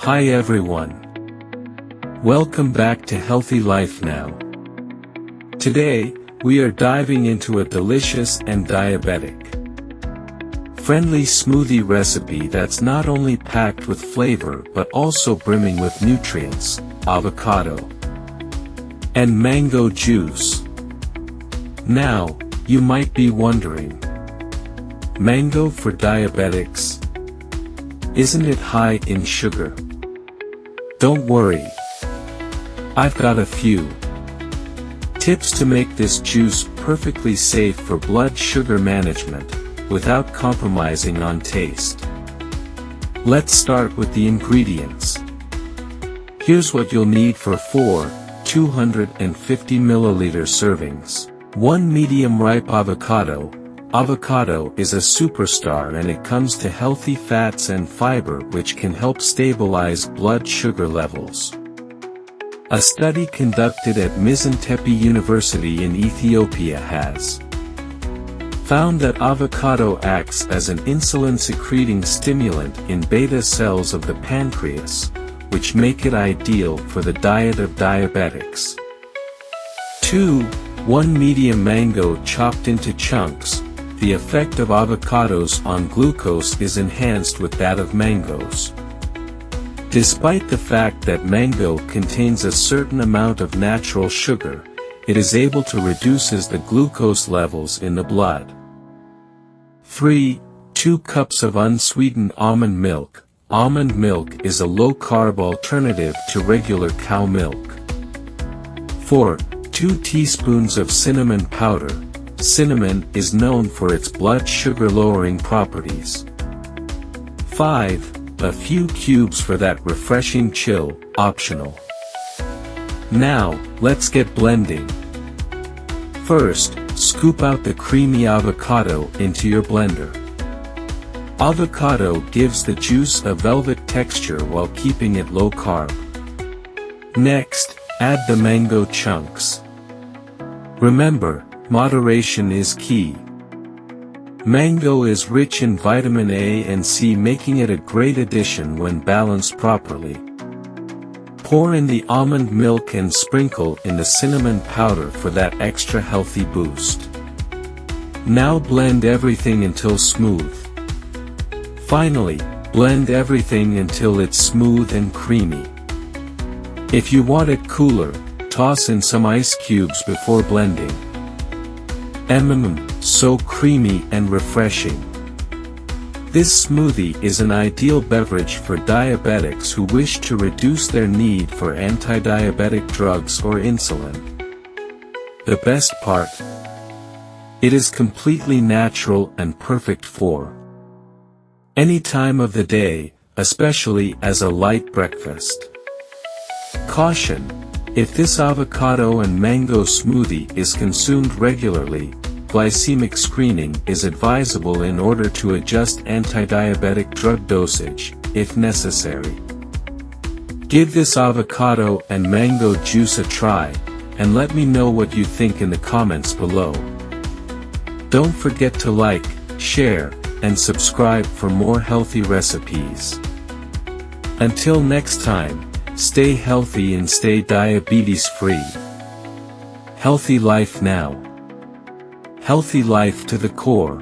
Hi everyone. Welcome back to Healthy Life Now. Today, we are diving into a delicious and diabetic-friendly smoothie recipe that's not only packed with flavor but also brimming with nutrients: avocado and mango juice. Now, you might be wondering, mango for diabetics? Isn't it high in sugar? Don't worry. I've got a few tips to make this juice perfectly safe for blood sugar management, without compromising on taste. Let's start with the ingredients. Here's what you'll need for 4 250 milliliter servings. 1 medium-ripe avocado. Avocado is a superstar and it comes to healthy fats and fiber which can help stabilize blood sugar levels. A study conducted at Tepe University in Ethiopia has found that avocado acts as an insulin-secreting stimulant in beta cells of the pancreas, which make it ideal for the diet of diabetics. 2. 1 medium mango chopped into chunks. The effect of avocados on glucose is enhanced with that of mangoes. Despite the fact that mango contains a certain amount of natural sugar, it is able to reduce the glucose levels in the blood. 3. 2 cups of unsweetened almond milk. Almond milk is a low-carb alternative to regular cow milk. 4. 2 teaspoons of cinnamon powder. Cinnamon is known for its blood sugar-lowering properties. 5. A few cubes for that refreshing chill, optional. Now, let's get blending. First, scoop out the creamy avocado into your blender. Avocado gives the juice a velvet texture while keeping it low-carb. Next, add the mango chunks. Remember, moderation is key. Mango is rich in vitamin A and C, making it a great addition when balanced properly. Pour in the almond milk and sprinkle in the cinnamon powder for that extra healthy boost. Now blend everything until smooth. Finally, blend everything until it's smooth and creamy. If you want it cooler, toss in some ice cubes before blending. So creamy and refreshing. This smoothie is an ideal beverage for diabetics who wish to reduce their need for anti-diabetic drugs or insulin. The best part? It is completely natural and perfect for any time of the day, especially as a light breakfast. Caution: if this avocado and mango smoothie is consumed regularly, glycemic screening is advisable in order to adjust anti-diabetic drug dosage, if necessary. Give this avocado and mango juice a try, and let me know what you think in the comments below. Don't forget to like, share, and subscribe for more healthy recipes. Until next time, stay healthy and stay diabetes-free. Healthy Life Now. Healthy life to the core.